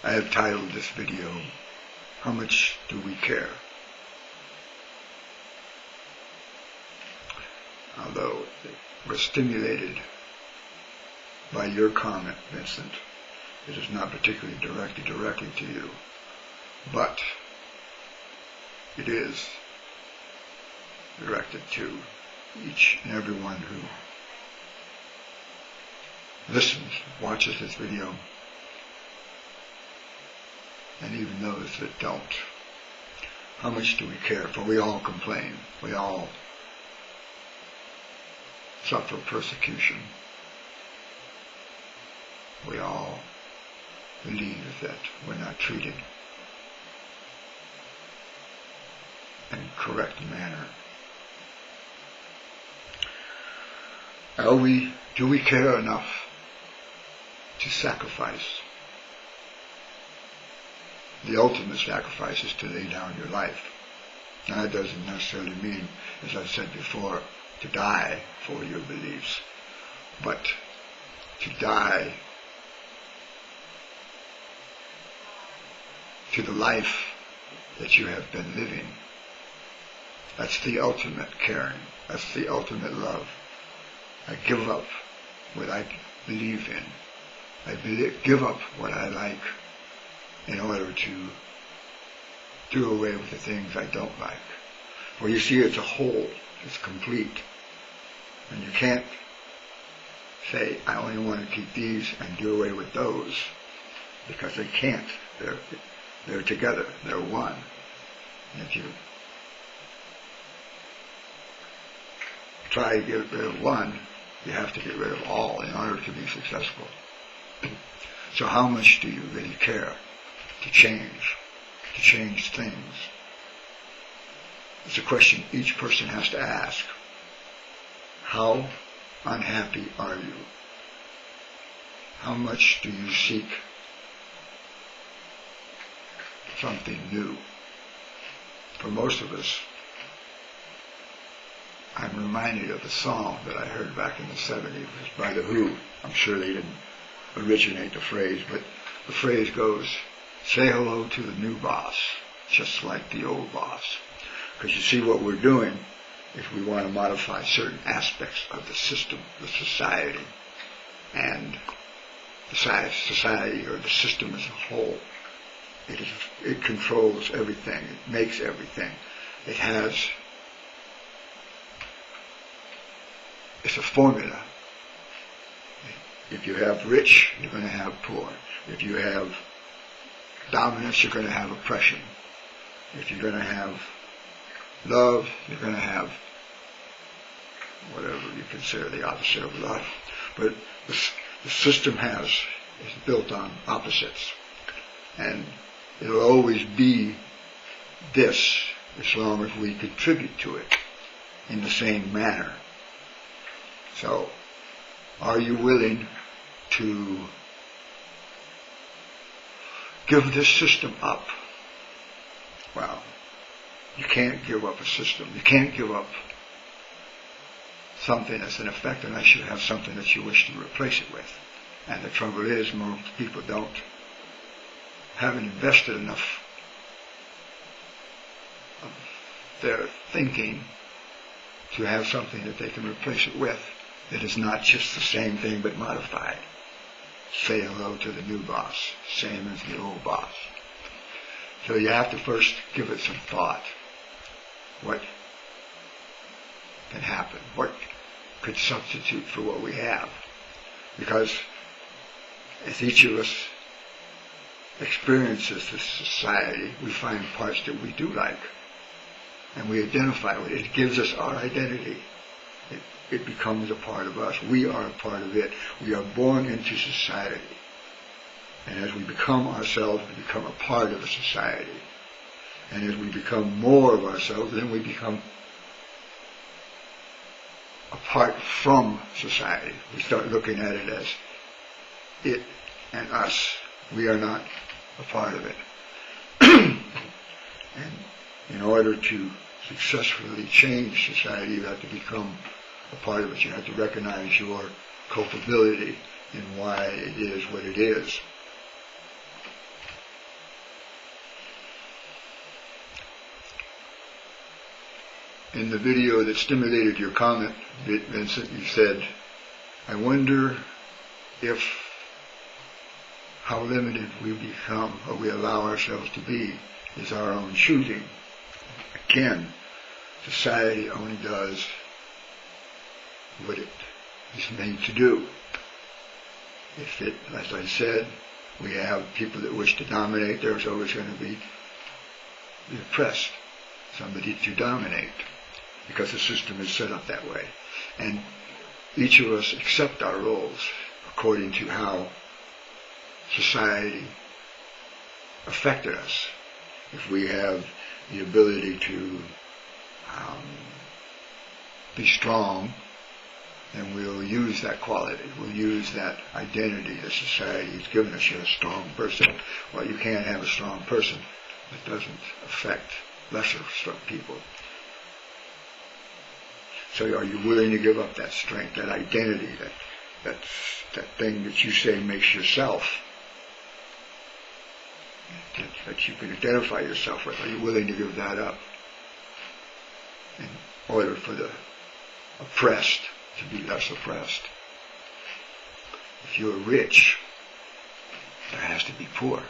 I have titled this video, How Much Do We Care? Although it was stimulated by your comment, Vincent, it is not particularly directed directly to you, but it is directed to each and every one who listens, watches this video, and even those that don't. How much do we care? For we all complain. We all suffer persecution. We all believe that we're not treated in a correct manner. Do we care enough to sacrifice? The ultimate sacrifice is to lay down your life. Now that doesn't necessarily mean, as I've said before, to die for your beliefs, but to die to the life that you have been living. That's the ultimate caring. That's the ultimate love. I give up what I believe in. I give up what I like in order to do away with the things I don't like. Well, you see, it's a whole. It's complete. And you can't say, I only want to keep these and do away with those, because they can't. They're together. They're one. And if you try to get rid of one, you have to get rid of all in order to be successful. So how much do you really care to change things? It's a question each person has to ask. How unhappy are you? How much do you seek something new? For most of us, I'm reminded of a song that I heard back in the 70s. It was by The Who. I'm sure they didn't originate the phrase, but the phrase goes, say hello to the new boss, just like the old boss. Because you see what we're doing, if we want to modify certain aspects of the system, the society, and the society or the system as a whole, it controls everything, it makes everything. It's a formula. If you have rich, you're going to have poor. If you have dominance, you're going to have oppression. If you're going to have love, you're going to have whatever you consider the opposite of love. But the system is built on opposites. And it'll always be this as long as we contribute to it in the same manner. So, are you willing to give this system up? Well, you can't give up a system. You can't give up something that's in effect unless you have something that you wish to replace it with. And the trouble is, most people haven't invested enough of their thinking to have something that they can replace it with that is not just the same thing but modified. Say hello to the new boss, same as the old boss. So you have to first give it some thought. What can happen? What could substitute for what we have? Because as each of us experiences this society, we find parts that we do like. And we identify with it. It gives us our identity. It becomes a part of us. We are a part of it. We are born into society. And as we become ourselves, we become a part of a society. And as we become more of ourselves, then we become apart from society. We start looking at it as it and us. We are not a part of it. And in order to successfully change society, you have to become a part of it. You have to recognize your culpability in why it is what it is. In the video that stimulated your comment, Vincent, you said, I wonder if how limited we become, or we allow ourselves to be, is our own choosing. Again, society only does what it is made to do. If it, as I said, we have people that wish to dominate, there's always going to be the oppressed, somebody to dominate, because the system is set up that way. And each of us accept our roles according to how society affected us. If we have the ability to be strong, then we'll use that quality. We'll use that identity that society has given us. You're a strong person. Well, you can't have a strong person that doesn't affect lesser strong people. So are you willing to give up that strength, that identity, that thing that you say makes yourself, that you can identify yourself with? Are you willing to give that up in order for the oppressed to be less oppressed? If you're rich, there has to be poor.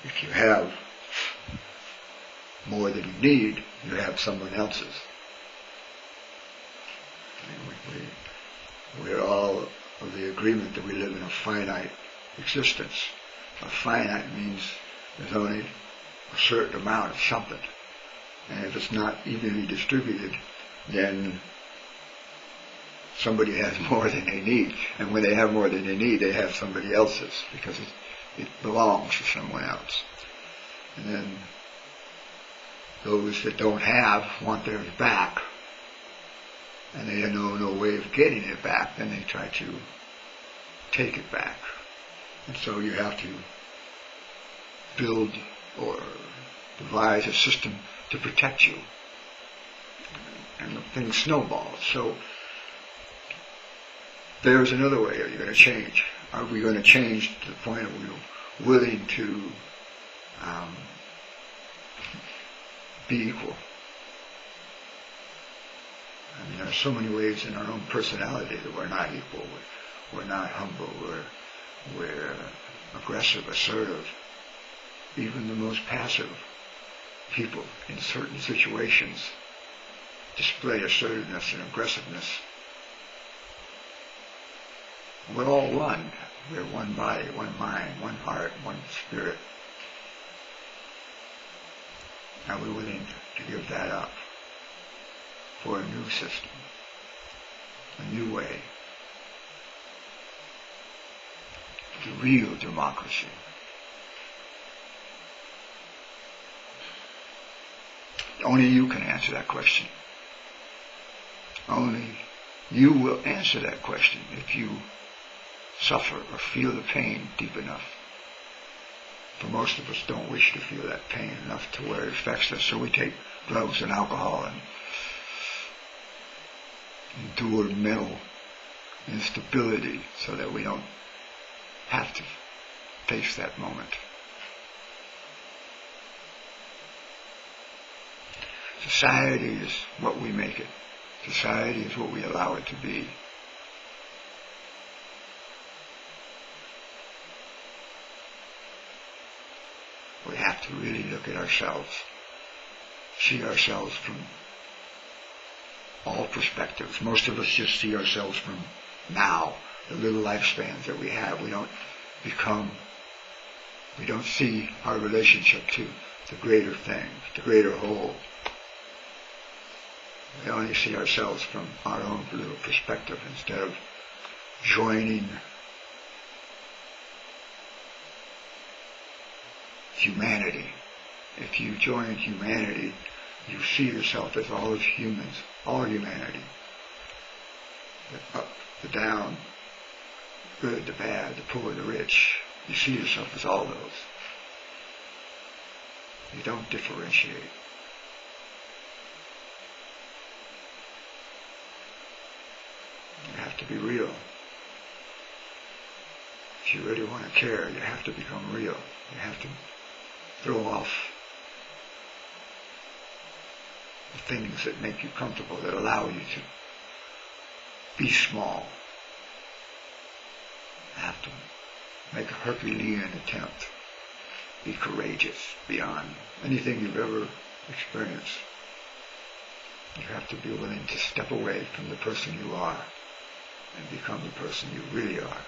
If you have more than you need, you have someone else's. We're all of the agreement that we live in a finite existence. A finite means there's only a certain amount of something. And if it's not evenly distributed, then somebody has more than they need. And when they have more than they need, they have somebody else's, because it belongs to someone else. And then those that don't have want theirs back, and they know no way of getting it back, then they try to take it back. And so you have to build or devise a system to protect you. And the thing snowballs. So there's another way. Are you going to change? Are we going to change to the point of we're willing to be equal? I mean, there are so many ways in our own personality that we're not equal. We're not humble. We're aggressive, assertive. Even the most passive people in certain situations display assertiveness and aggressiveness. We're all one. We're one body, one mind, one heart, one spirit. Are we willing to give that up for a new system, a new way, the real democracy? Only you can answer that question. Only you will answer that question if you suffer or feel the pain deep enough. For most of us don't wish to feel that pain enough to where it affects us, so we take drugs and alcohol and endure mental instability so that we don't have to face that moment. Society is what we make it. Society is what we allow it to be. We have to really look at ourselves, see ourselves from all perspectives. Most of us just see ourselves from now, the little lifespans that we have. We don't see our relationship to the greater thing, the greater whole. We only see ourselves from our own little perspective instead of joining humanity. If you join humanity, you see yourself as all of humans, all humanity. The up, the down, the good, the bad, the poor, the rich. You see yourself as all those. You don't differentiate. You have to be real. If you really want to care, you have to become real. You have to throw off the things that make you comfortable, that allow you to be small. You have to make a Herculean attempt. Be courageous beyond anything you've ever experienced. You have to be willing to step away from the person you are and become the person you really are.